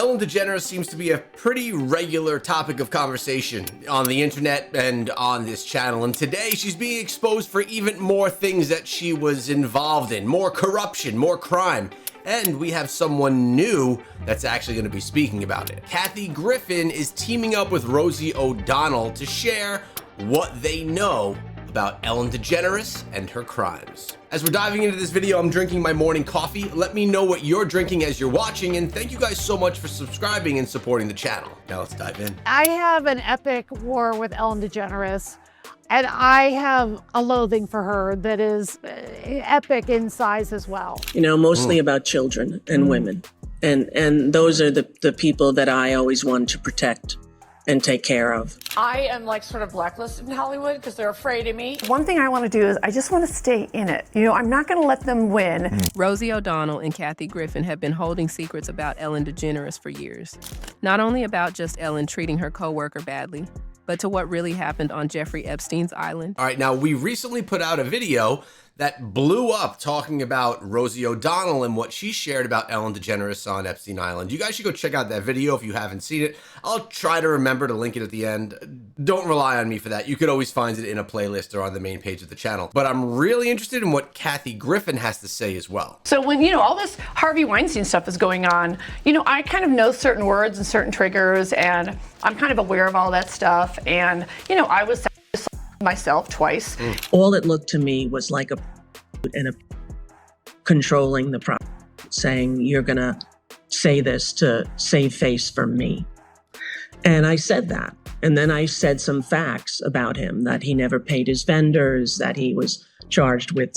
Ellen DeGeneres seems to be a pretty regular topic of conversation on the internet and on this channel, and today she's being exposed for even more things that she was involved in, more corruption, more crime, and we have someone new that's actually going to be speaking about it. Kathy Griffin is teaming up with Rosie O'Donnell to share what they know about Ellen DeGeneres and her crimes. As we're diving into this video, I'm drinking my morning coffee. Let me know what you're drinking as you're watching, and thank you guys so much for subscribing and supporting the channel. Now let's dive in. I have an epic war with Ellen DeGeneres, and I have a loathing for her that is epic in size as well. You know, mostly about children and women. And those are the people that I always wanted to protect and take care of. I am like sort of blacklisted in Hollywood because they're afraid of me. One thing I want to do is I just want to stay in it. You know, I'm not going to let them win. Rosie O'Donnell and Kathy Griffin have been holding secrets about Ellen DeGeneres for years. Not only about just Ellen treating her coworker badly, but to what really happened on Jeffrey Epstein's island. All right, now we recently put out a video that blew up talking about Rosie O'Donnell and what she shared about Ellen DeGeneres on Epstein Island. You guys should go check out that video if you haven't seen it. I'll try to remember to link it at the end. Don't rely on me for that. You could always find it in a playlist or on the main page of the channel. But I'm really interested in what Kathy Griffin has to say as well. So when, all this Harvey Weinstein stuff is going on, I kind of know certain words and certain triggers, and I'm kind of aware of all that stuff. And, I was myself twice. All it looked to me was like a controlling the process, saying you're gonna say this to save face from me. And I said that. And then I said some facts about him, that he never paid his vendors, that he was charged with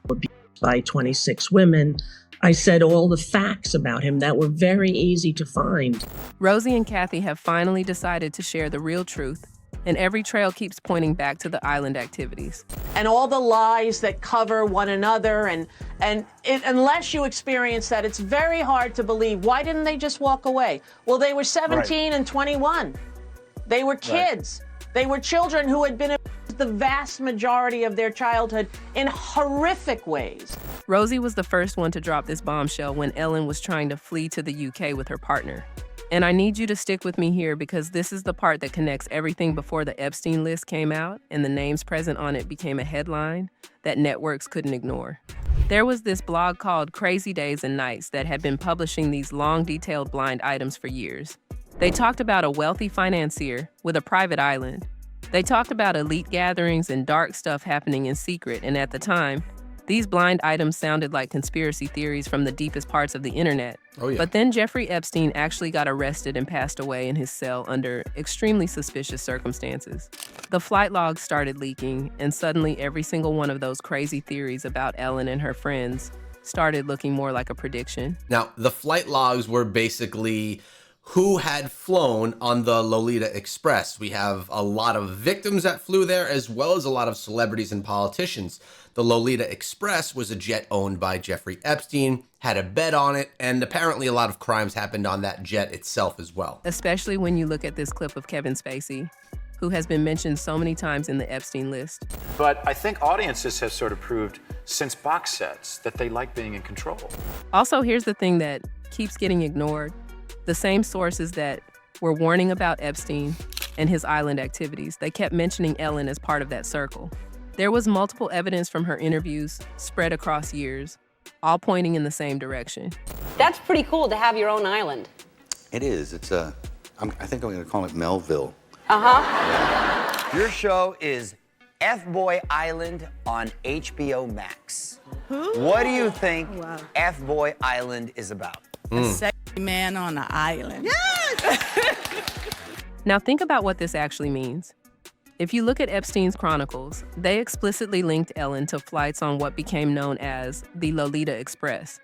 abuse by 26 women. I said all the facts about him that were very easy to find. Rosie and Kathy have finally decided to share the real truth, and every trail keeps pointing back to the island activities. And all the lies that cover one another, unless you experience that, it's very hard to believe. Why didn't they just walk away? Well, they were 17 and 21. They were kids. They were children who had been abused the vast majority of their childhood in horrific ways. Rosie was the first one to drop this bombshell when Ellen was trying to flee to the UK with her partner. And I need you to stick with me here because this is the part that connects everything before the Epstein list came out and the names present on it became a headline that networks couldn't ignore. There was this blog called Crazy Days and Nights that had been publishing these long, detailed blind items for years. They talked about a wealthy financier with a private island. They talked about elite gatherings and dark stuff happening in secret, and at the time, these blind items sounded like conspiracy theories from the deepest parts of the internet. Oh, yeah. But then Jeffrey Epstein actually got arrested and passed away in his cell under extremely suspicious circumstances. The flight logs started leaking, and suddenly every single one of those crazy theories about Ellen and her friends started looking more like a prediction. Now, the flight logs were basically who had flown on the Lolita Express. We have a lot of victims that flew there, as well as a lot of celebrities and politicians. The Lolita Express was a jet owned by Jeffrey Epstein, had a bed on it, and apparently a lot of crimes happened on that jet itself as well. Especially when you look at this clip of Kevin Spacey, who has been mentioned so many times in the Epstein list. But I think audiences have sort of proved since box sets that they like being in control. Also, here's the thing that keeps getting ignored. The same sources that were warning about Epstein and his island activities, they kept mentioning Ellen as part of that circle. There was multiple evidence from her interviews spread across years, all pointing in the same direction. That's pretty cool to have your own island. It is. It's I think I'm going to call it Melville. Uh-huh. Your show is F-Boy Island on HBO Max. What do you think F-Boy Island is about? A sexy man on an island. Yes! Now think about what this actually means. If you look at Epstein's chronicles, they explicitly linked Ellen to flights on what became known as the Lolita Express,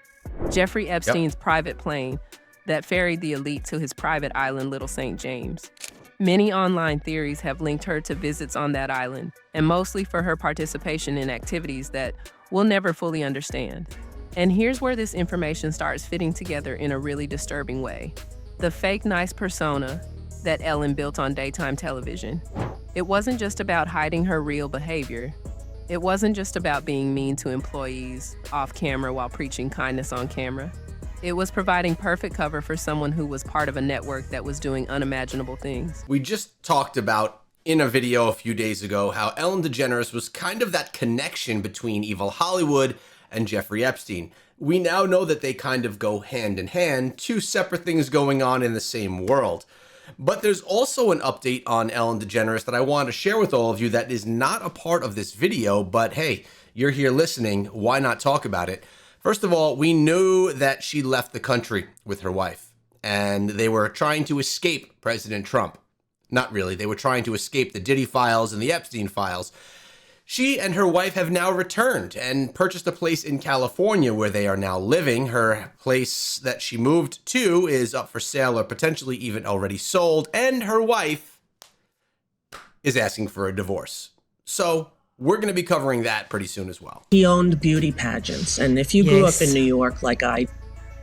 Jeffrey Epstein's private plane that ferried the elite to his private island, Little St. James. Many online theories have linked her to visits on that island, and mostly for her participation in activities that we'll never fully understand. And here's where this information starts fitting together in a really disturbing way. The fake nice persona that Ellen built on daytime television. It wasn't just about hiding her real behavior. It wasn't just about being mean to employees off camera while preaching kindness on camera. It was providing perfect cover for someone who was part of a network that was doing unimaginable things. We just talked about in a video a few days ago how Ellen DeGeneres was kind of that connection between evil Hollywood and Jeffrey Epstein. We now know that they kind of go hand in hand, two separate things going on in the same world. But there's also an update on Ellen DeGeneres that I want to share with all of you that is not a part of this video, but hey, you're here listening, why not talk about it? First of all, we knew that she left the country with her wife, and they were trying to escape President Trump. Not really, they were trying to escape the Diddy files and the Epstein files. She and her wife have now returned and purchased a place in California where they are now living. Her place that she moved to is up for sale or potentially even already sold, and her wife is asking for a divorce. So we're going to be covering that pretty soon as well. He owned beauty pageants, and if you grew up in New York like I,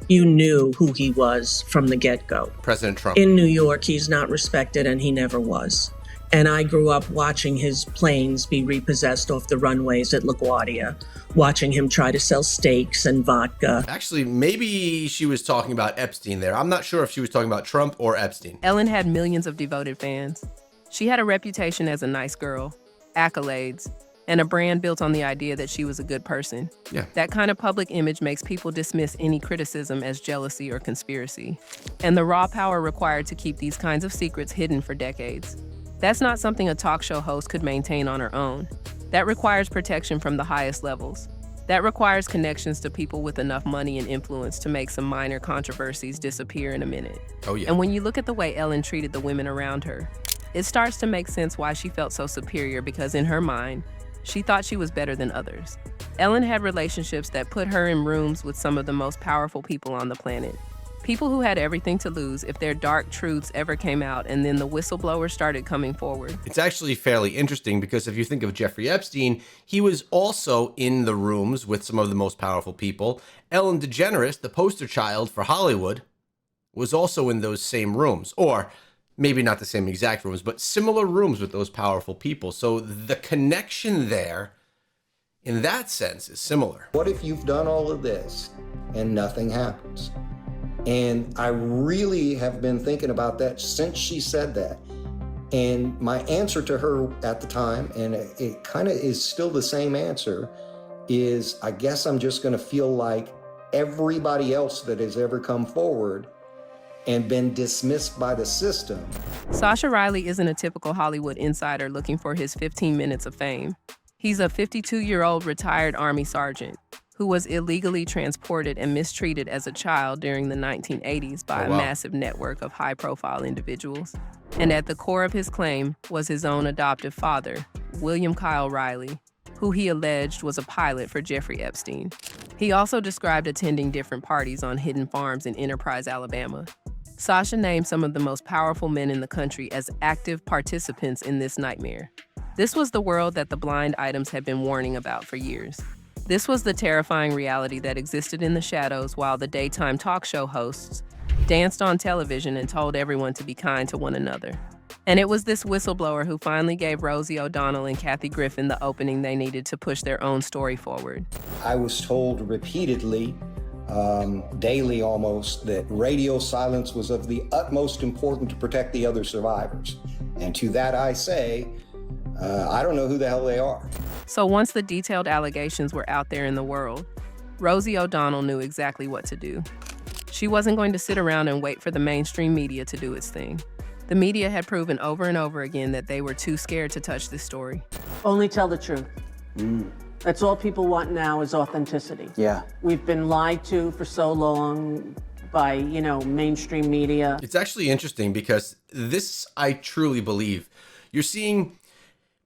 you knew who he was from the get-go. President Trump. In New York, he's not respected, and he never was. And I grew up watching his planes be repossessed off the runways at LaGuardia, watching him try to sell steaks and vodka. Actually, maybe she was talking about Epstein there. I'm not sure if she was talking about Trump or Epstein. Ellen had millions of devoted fans. She had a reputation as a nice girl, accolades, and a brand built on the idea that she was a good person. Yeah. That kind of public image makes people dismiss any criticism as jealousy or conspiracy. And the raw power required to keep these kinds of secrets hidden for decades. That's not something a talk show host could maintain on her own. That requires protection from the highest levels. That requires connections to people with enough money and influence to make some minor controversies disappear in a minute. Oh, yeah. And when you look at the way Ellen treated the women around her, it starts to make sense why she felt so superior, because in her mind, she thought she was better than others. Ellen had relationships that put her in rooms with some of the most powerful people on the planet. People who had everything to lose if their dark truths ever came out, and then the whistleblowers started coming forward. It's actually fairly interesting because if you think of Jeffrey Epstein, he was also in the rooms with some of the most powerful people. Ellen DeGeneres, the poster child for Hollywood, was also in those same rooms. Or maybe not the same exact rooms, but similar rooms with those powerful people. So the connection there, in that sense, is similar. What if you've done all of this and nothing happens? And I really have been thinking about that since she said that. And my answer to her at the time, and it kind of is still the same answer, is I guess I'm just going to feel like everybody else that has ever come forward and been dismissed by the system. Sasha Riley isn't a typical Hollywood insider looking for his 15 minutes of fame. He's a 52-year-old retired Army sergeant who was illegally transported and mistreated as a child during the 1980s by a massive network of high-profile individuals. And at the core of his claim was his own adoptive father, William Kyle Riley, who he alleged was a pilot for Jeffrey Epstein. He also described attending different parties on hidden farms in Enterprise, Alabama. Sasha named some of the most powerful men in the country as active participants in this nightmare. This was the world that the blind items had been warning about for years. This was the terrifying reality that existed in the shadows while the daytime talk show hosts danced on television and told everyone to be kind to one another. And it was this whistleblower who finally gave Rosie O'Donnell and Kathy Griffin the opening they needed to push their own story forward. I was told repeatedly, daily almost, that radio silence was of the utmost importance to protect the other survivors. And to that I say, I don't know who the hell they are. So once the detailed allegations were out there in the world, Rosie O'Donnell knew exactly what to do. She wasn't going to sit around and wait for the mainstream media to do its thing. The media had proven over and over again that they were too scared to touch this story. Only tell the truth. That's all people want now is authenticity. Yeah. We've been lied to for so long by, mainstream media. It's actually interesting because this, I truly believe, you're seeing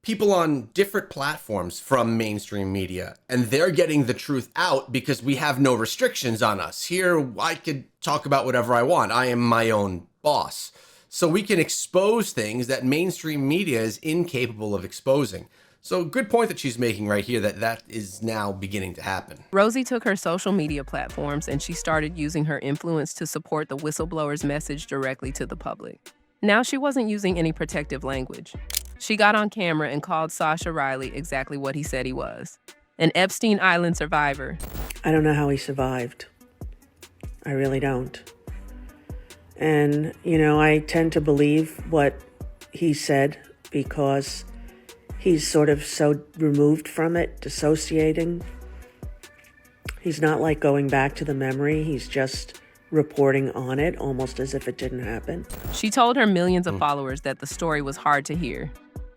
people on different platforms from mainstream media, and they're getting the truth out because we have no restrictions on us. Here, I could talk about whatever I want. I am my own boss. So we can expose things that mainstream media is incapable of exposing. So good point that she's making right here, that is now beginning to happen. Rosie took her social media platforms and she started using her influence to support the whistleblower's message directly to the public. Now she wasn't using any protective language. She got on camera and called Sasha Riley exactly what he said he was, an Epstein Island survivor. I don't know how he survived. I really don't. And, I tend to believe what he said because he's sort of so removed from it, dissociating. He's not like going back to the memory. He's just reporting on it almost as if it didn't happen. She told her millions of followers that the story was hard to hear,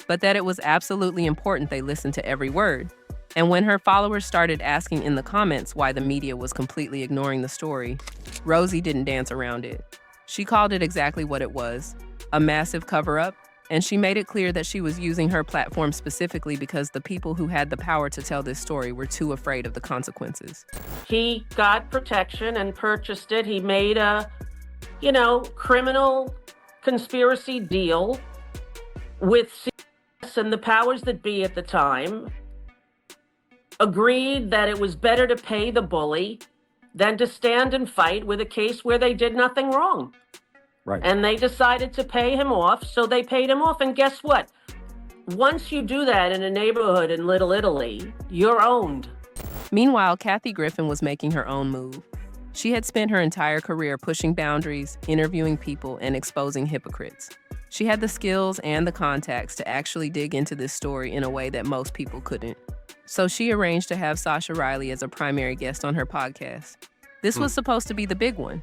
but that it was absolutely important they listen to every word. And when her followers started asking in the comments why the media was completely ignoring the story, Rosie didn't dance around it. She called it exactly what it was, a massive cover-up, and she made it clear that she was using her platform specifically because the people who had the power to tell this story were too afraid of the consequences. He got protection and purchased it. He made a, criminal conspiracy deal with CS and the powers that be at the time, agreed that it was better to pay the bully than to stand and fight with a case where they did nothing wrong. Right. And they decided to pay him off, so they paid him off. And guess what? Once you do that in a neighborhood in Little Italy, you're owned. Meanwhile, Kathy Griffin was making her own move. She had spent her entire career pushing boundaries, interviewing people, and exposing hypocrites. She had the skills and the contacts to actually dig into this story in a way that most people couldn't. So she arranged to have Sasha Riley as a primary guest on her podcast. This was supposed to be the big one,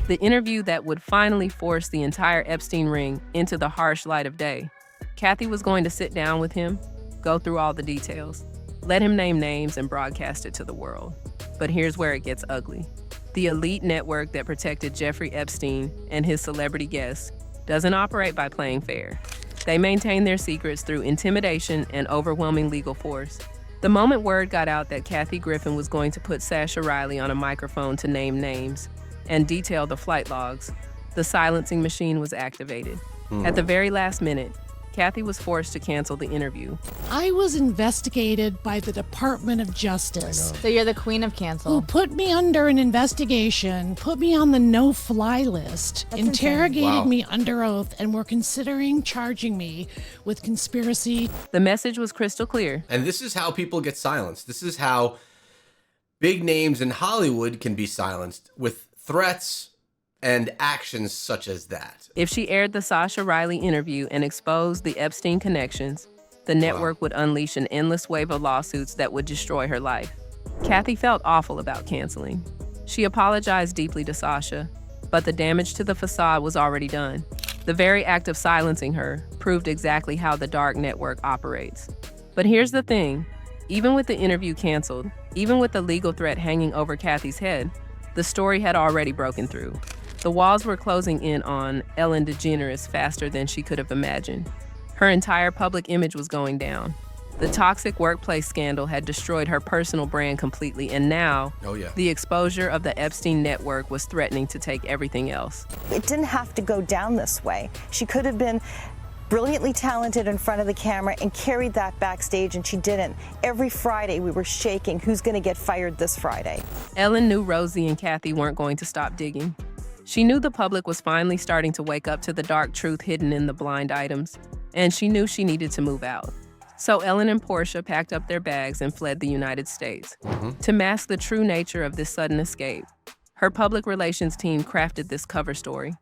the interview that would finally force the entire Epstein ring into the harsh light of day. Kathy was going to sit down with him, go through all the details, let him name names and broadcast it to the world. But here's where it gets ugly. The elite network that protected Jeffrey Epstein and his celebrity guests doesn't operate by playing fair. They maintain their secrets through intimidation and overwhelming legal force. The moment word got out that Kathy Griffin was going to put Sasha Riley on a microphone to name names and detail the flight logs, the silencing machine was activated. At the very last minute, Kathy was forced to cancel the interview. I was investigated by the Department of Justice. So you're the queen of cancel. Who put me under an investigation, put me on the no-fly list, interrogated me under oath, and were considering charging me with conspiracy. The message was crystal clear. And this is how people get silenced. This is how big names in Hollywood can be silenced, with threats and actions such as that. If she aired the Sasha Riley interview and exposed the Epstein connections, the network would unleash an endless wave of lawsuits that would destroy her life. Kathy felt awful about canceling. She apologized deeply to Sasha, but the damage to the facade was already done. The very act of silencing her proved exactly how the dark network operates. But here's the thing, even with the interview canceled, even with the legal threat hanging over Kathy's head, the story had already broken through. The walls were closing in on Ellen DeGeneres faster than she could have imagined. Her entire public image was going down. The toxic workplace scandal had destroyed her personal brand completely, and now the exposure of the Epstein network was threatening to take everything else. It didn't have to go down this way. She could have been brilliantly talented in front of the camera and carried that backstage, and she didn't. Every Friday we were shaking, who's going to get fired this Friday? Ellen knew Rosie and Kathy weren't going to stop digging. She knew the public was finally starting to wake up to the dark truth hidden in the blind items, and she knew she needed to move out. So Ellen and Portia packed up their bags and fled the United States. To mask the true nature of this sudden escape, her public relations team crafted this cover story.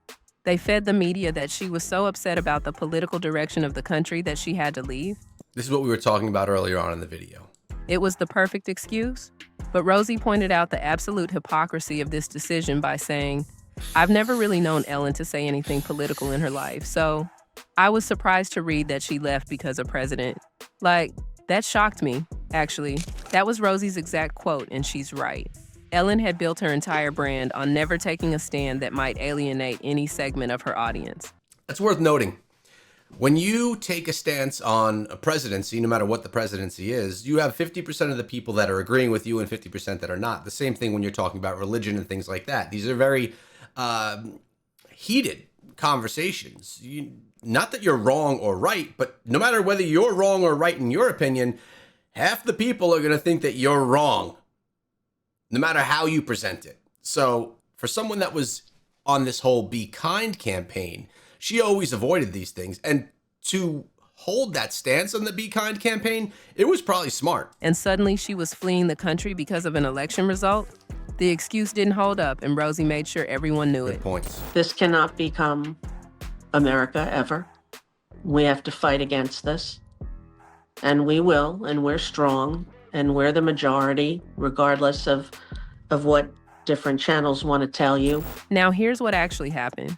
They fed the media that she was so upset about the political direction of the country that she had to leave. This is what we were talking about earlier on in the video. It was the perfect excuse, but Rosie pointed out the absolute hypocrisy of this decision by saying, "I've never really known Ellen to say anything political in her life, so I was surprised to read that she left because of President. Like, that shocked me, actually." That was Rosie's exact quote, and she's right. Ellen had built her entire brand on never taking a stand that might alienate any segment of her audience. That's worth noting. When you take a stance on a presidency, no matter what the presidency is, you have 50% of the people that are agreeing with you and 50% that are not. The same thing when you're talking about religion and things like that. These are very heated conversations. Not that you're wrong or right, but no matter whether you're wrong or right in your opinion, half the people are going to think that you're wrong, no matter how you present it. So for someone that was on this whole Be Kind campaign, she always avoided these things. And to hold that stance on the Be Kind campaign, it was probably smart. And suddenly she was fleeing the country because of an election result? The excuse didn't hold up, and Rosie made sure everyone knew it. Good points. This cannot become America ever. We have to fight against this. And we will, and we're strong, and we're the majority, regardless of what different channels want to tell you. Now, here's what actually happened.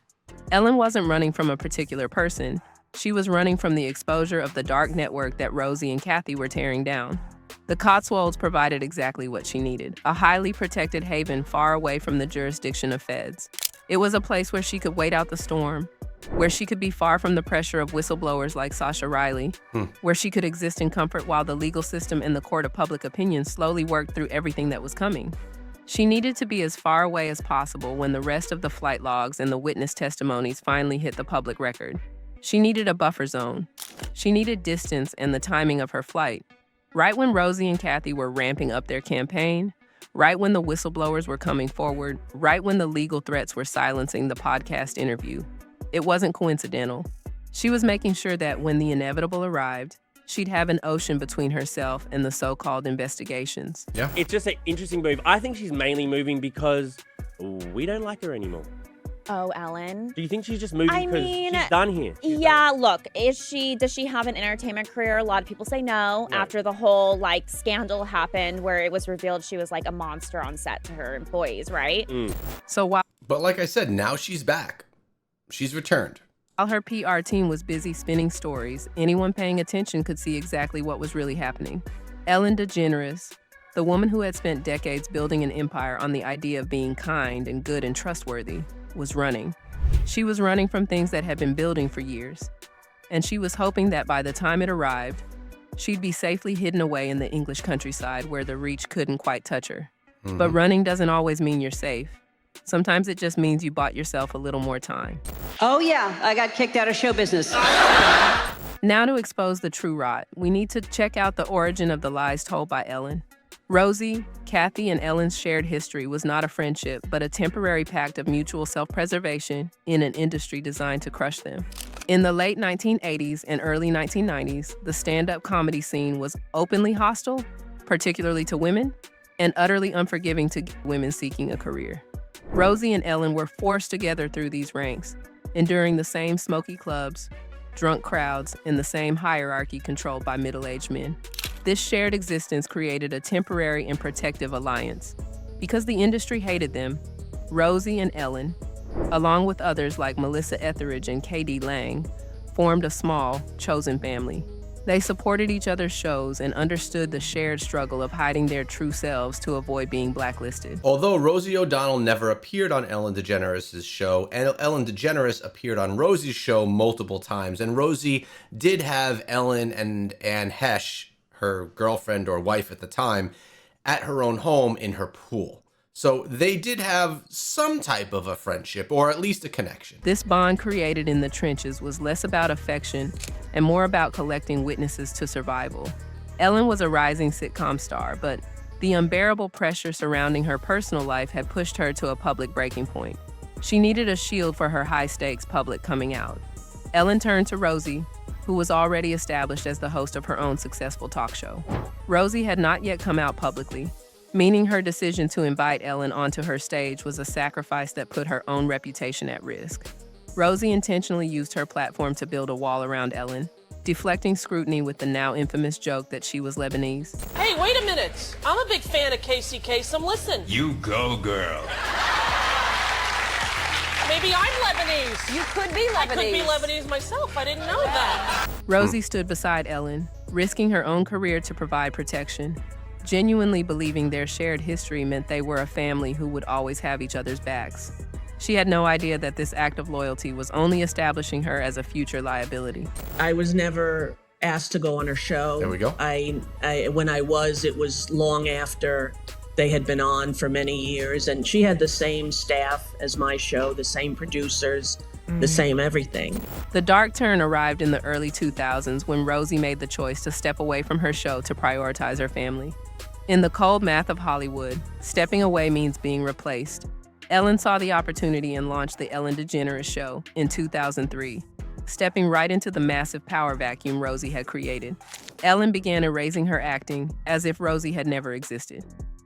Ellen wasn't running from a particular person. She was running from the exposure of the dark network that Rosie and Kathy were tearing down. The Cotswolds provided exactly what she needed, a highly protected haven far away from the jurisdiction of feds. It was a place where she could wait out the storm, where she could be far from the pressure of whistleblowers like Sasha Riley, where she could exist in comfort while the legal system and the court of public opinion slowly worked through everything that was coming. She needed to be as far away as possible when the rest of the flight logs and the witness testimonies finally hit the public record. She needed a buffer zone. She needed distance and the timing of her flight. Right when Rosie and Kathy were ramping up their campaign, right when the whistleblowers were coming forward, right when the legal threats were silencing the podcast interview. It wasn't coincidental. She was making sure that when the inevitable arrived, she'd have an ocean between herself and the so-called investigations. Yeah. It's just an interesting move. I think she's mainly moving because we don't like her anymore. Oh, Ellen. Do you think she's just moving because she's done here? Look, does she have an entertainment career? A lot of people say no. After the whole scandal happened where it was revealed she was like a monster on set to her employees, right? So while But like I said, now she's back. She's returned. While her PR team was busy spinning stories, anyone paying attention could see exactly what was really happening. Ellen DeGeneres, the woman who had spent decades building an empire on the idea of being kind and good and trustworthy, was running. She was running from things that had been building for years. And she was hoping that by the time it arrived, she'd be safely hidden away in the English countryside where the reach couldn't quite touch her. But running doesn't always mean you're safe. Sometimes it just means you bought yourself a little more time. Oh yeah, I got kicked out of show business. Now to expose the true rot, we need to check out the origin of the lies told by Ellen. Rosie, Kathy, and Ellen's shared history was not a friendship, but a temporary pact of mutual self-preservation in an industry designed to crush them. In the late 1980s and early 1990s, the stand-up comedy scene was openly hostile, particularly to women, and utterly unforgiving to women seeking a career. Rosie and Ellen were forced together through these ranks, enduring the same smoky clubs, drunk crowds, and the same hierarchy controlled by middle-aged men. This shared existence created a temporary and protective alliance. Because the industry hated them, Rosie and Ellen, along with others like Melissa Etheridge and K.D. Lang, formed a small, chosen family. They supported each other's shows and understood the shared struggle of hiding their true selves to avoid being blacklisted. Although Rosie O'Donnell never appeared on Ellen DeGeneres' show, and Ellen DeGeneres appeared on Rosie's show multiple times, and Rosie did have Ellen and Anne Hesh, her girlfriend or wife at the time, at her own home in her pool. So they did have some type of a friendship, or at least a connection. This bond created in the trenches was less about affection and more about collecting witnesses to survival. Ellen was a rising sitcom star, but the unbearable pressure surrounding her personal life had pushed her to a public breaking point. She needed a shield for her high-stakes public coming out. Ellen turned to Rosie, who was already established as the host of her own successful talk show. Rosie had not yet come out publicly, meaning her decision to invite Ellen onto her stage was a sacrifice that put her own reputation at risk. Rosie intentionally used her platform to build a wall around Ellen, deflecting scrutiny with the now infamous joke that she was Lebanese. Hey, wait a minute. I'm a big fan of Casey Kasem. Listen. You go, girl. Maybe I'm Lebanese. You could be Lebanese. I could be Lebanese myself. I didn't know that. Rosie stood beside Ellen, risking her own career to provide protection, genuinely believing their shared history meant they were a family who would always have each other's backs. She had no idea that this act of loyalty was only establishing her as a future liability. I was never asked to go on her show. There we go. When I was, it was long after they had been on for many years, and she had the same staff as my show, the same producers, the same everything. The dark turn arrived in the early 2000s when Rosie made the choice to step away from her show to prioritize her family. In the cold math of Hollywood, stepping away means being replaced. Ellen saw the opportunity and launched the Ellen DeGeneres Show in 2003, stepping right into the massive power vacuum Rosie had created. Ellen began erasing her acting as if Rosie had never existed.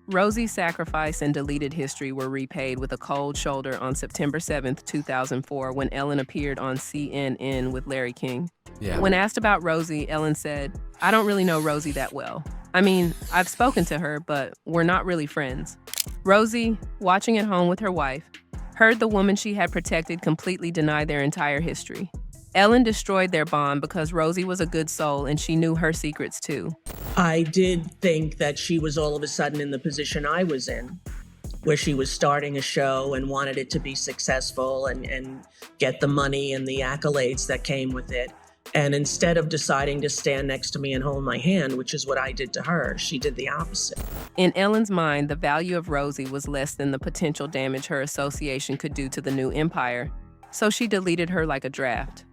Rosie's sacrifice and deleted history were repaid with a cold shoulder on September 7th, 2004, when Ellen appeared on CNN with Larry King. Yeah. When asked about Rosie, Ellen said, "I don't really know Rosie that well. I mean, I've spoken to her, but we're not really friends." Rosie, watching at home with her wife, heard the woman she had protected completely deny their entire history. Ellen destroyed their bond because Rosie was a good soul and she knew her secrets too. I did think that she was all of a sudden in the position I was in, where she was starting a show and wanted it to be successful and get the money and the accolades that came with it. And instead of deciding to stand next to me and hold my hand, which is what I did to her, she did the opposite. In Ellen's mind, the value of Rosie was less than the potential damage her association could do to the new empire, so she deleted her like a draft.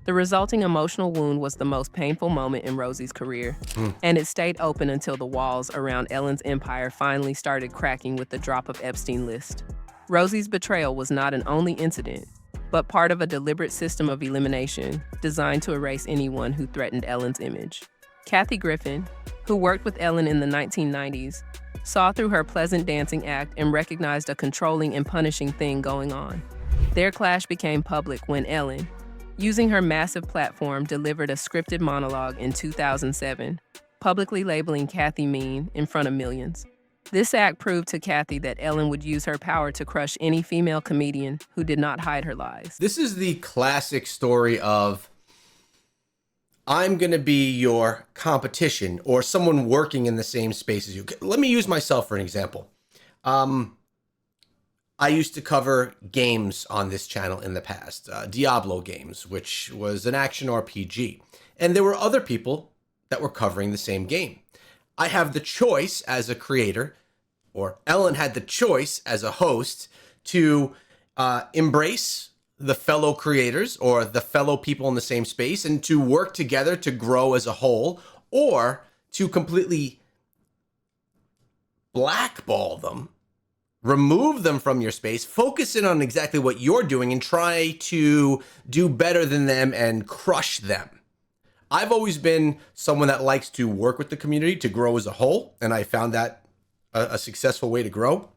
The resulting emotional wound was the most painful moment in Rosie's career, and it stayed open until the walls around Ellen's empire finally started cracking with the drop of Epstein list. Rosie's betrayal was not an only incident, but part of a deliberate system of elimination designed to erase anyone who threatened Ellen's image. Kathy Griffin, who worked with Ellen in the 1990s, saw through her pleasant dancing act and recognized a controlling and punishing thing going on. Their clash became public when Ellen, using her massive platform, delivered a scripted monologue in 2007, publicly labeling Kathy mean in front of millions. This act proved to Kathy that Ellen would use her power to crush any female comedian who did not hide her lies. This is the classic story of, I'm going to be your competition or someone working in the same space as you. Let me use myself for an example. I used to cover games on this channel in the past, Diablo games, which was an action RPG. And there were other people that were covering the same game. I have the choice as a creator, or Ellen had the choice as a host, to embrace the fellow creators or the fellow people in the same space and to work together to grow as a whole, or to completely blackball them, remove them from your space, focus in on exactly what you're doing, and try to do better than them and crush them. I've always been someone that likes to work with the community to grow as a whole, and I found that a successful way to grow.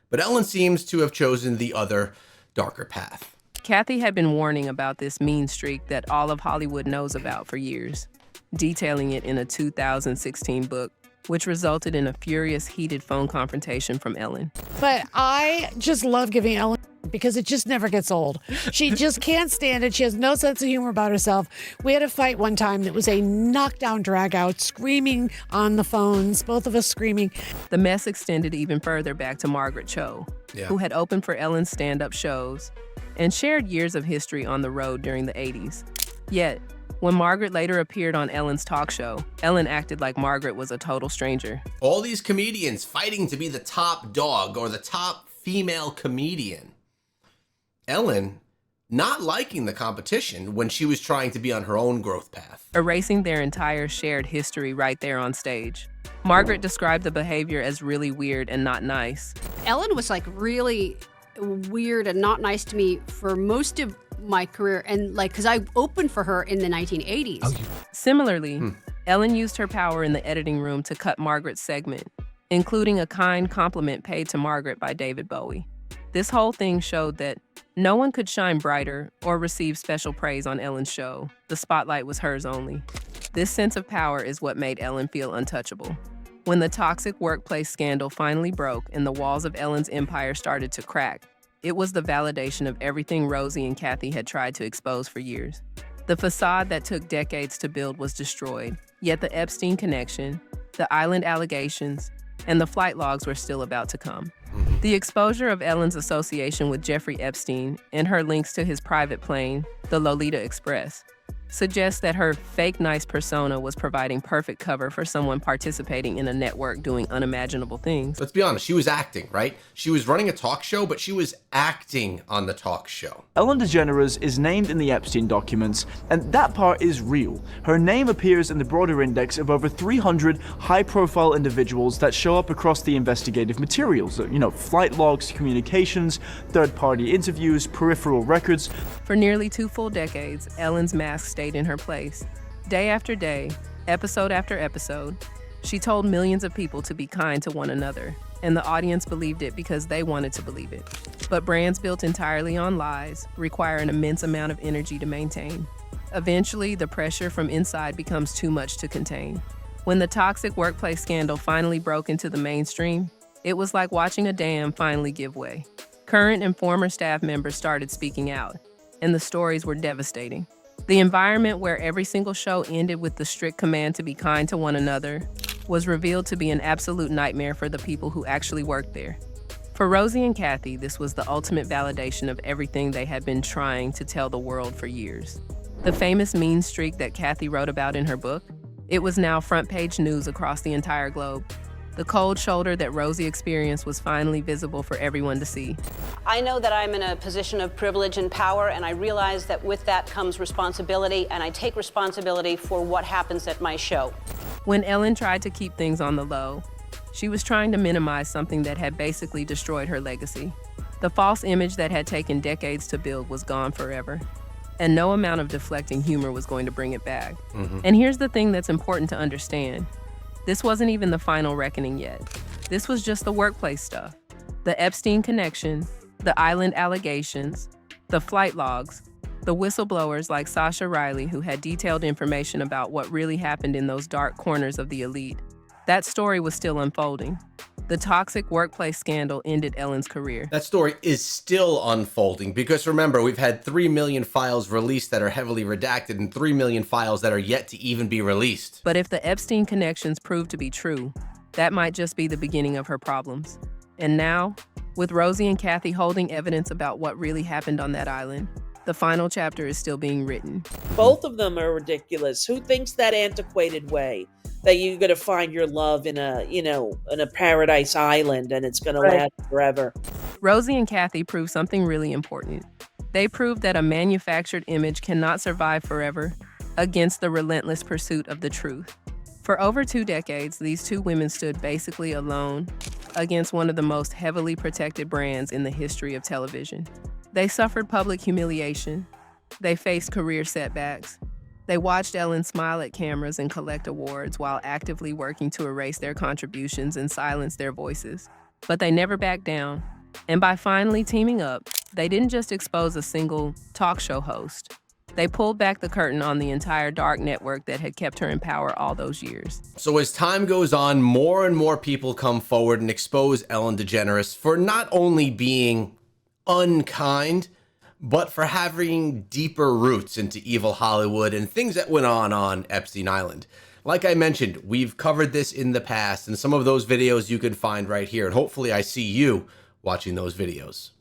But Ellen seems to have chosen the other darker path. Kathy had been warning about this mean streak that all of Hollywood knows about for years, detailing it in a 2016 book, which resulted in a furious, heated phone confrontation from Ellen. But I just love giving Ellen because it just never gets old. She just can't stand it. She has no sense of humor about herself. We had a fight one time that was a knockdown, drag out, screaming on the phones, both of us screaming. The mess extended even further back to Margaret Cho, who had opened for Ellen's stand-up shows and shared years of history on the road during the 80s. Yet, when Margaret later appeared on Ellen's talk show, Ellen acted like Margaret was a total stranger. All these comedians fighting to be the top dog or the top female comedian. Ellen not liking the competition when she was trying to be on her own growth path. Erasing their entire shared history right there on stage. Margaret described the behavior as really weird and not nice. Ellen was like really weird and not nice to me for most of my career, and like because I opened for her in the 1980s. Similarly, Ellen used her power in the editing room to cut Margaret's segment, including a kind compliment paid to Margaret by David Bowie. This whole thing showed that no one could shine brighter or receive special praise on Ellen's show. The spotlight was hers only. This sense of power is what made Ellen feel untouchable. When the toxic workplace scandal finally broke and the walls of Ellen's empire started to crack, it was the validation of everything Rosie and Kathy had tried to expose for years. The facade that took decades to build was destroyed, yet the Epstein connection, the island allegations, and the flight logs were still about to come. The exposure of Ellen's association with Jeffrey Epstein and her links to his private plane, the Lolita Express, suggests that her fake nice persona was providing perfect cover for someone participating in a network doing unimaginable things. Let's be honest, she was acting, right? She was running a talk show, but she was acting on the talk show. Ellen DeGeneres is named in the Epstein documents, and that part is real. Her name appears in the broader index of over 300 high-profile individuals that show up across the investigative materials. Flight logs, communications, third-party interviews, peripheral records. For nearly 2 full decades, Ellen's mask stayed in her place. Day after day, episode after episode, She told millions of people to be kind to one another, and the audience believed it because they wanted to believe it. But brands built entirely on lies require an immense amount of energy to maintain. Eventually, the pressure from inside becomes too much to contain. When the toxic workplace scandal finally broke into the mainstream, it was like watching a dam finally give way. Current and former staff members started speaking out, and the stories were devastating. The environment where every single show ended with the strict command to be kind to one another was revealed to be an absolute nightmare for the people who actually worked there. For Rosie and Kathy, this was the ultimate validation of everything they had been trying to tell the world for years. The famous mean streak that Kathy wrote about in her book, it was now front-page news across the entire globe. The cold shoulder that Rosie experienced was finally visible for everyone to see. I know that I'm in a position of privilege and power, and I realize that with that comes responsibility, and I take responsibility for what happens at my show. When Ellen tried to keep things on the low, she was trying to minimize something that had basically destroyed her legacy. The false image that had taken decades to build was gone forever, and no amount of deflecting humor was going to bring it back. And here's the thing that's important to understand. This wasn't even the final reckoning yet. This was just the workplace stuff. The Epstein connection, the island allegations, the flight logs, the whistleblowers like Sasha Riley who had detailed information about what really happened in those dark corners of the elite. That story was still unfolding. The toxic workplace scandal ended Ellen's career. That story is still unfolding because remember, we've had 3 million files released that are heavily redacted and 3 million files that are yet to even be released. But if the Epstein connections prove to be true, that might just be the beginning of her problems. And now, with Rosie and Kathy holding evidence about what really happened on that island, the final chapter is still being written. Both of them are ridiculous. Who thinks that antiquated way? That you're going to find your love in a paradise island and it's going to last forever. Rosie and Kathy proved something really important. They proved that a manufactured image cannot survive forever against the relentless pursuit of the truth. For over 2 decades, these two women stood basically alone against one of the most heavily protected brands in the history of television. They suffered public humiliation. They faced career setbacks. They watched Ellen smile at cameras and collect awards while actively working to erase their contributions and silence their voices. But they never backed down. And by finally teaming up, they didn't just expose a single talk show host. They pulled back the curtain on the entire dark network that had kept her in power all those years. So as time goes on, more and more people come forward and expose Ellen DeGeneres for not only being unkind, but for having deeper roots into evil Hollywood and things that went on Epstein Island. Like I mentioned, we've covered this in the past, and some of those videos you can find right here, and hopefully I see you watching those videos.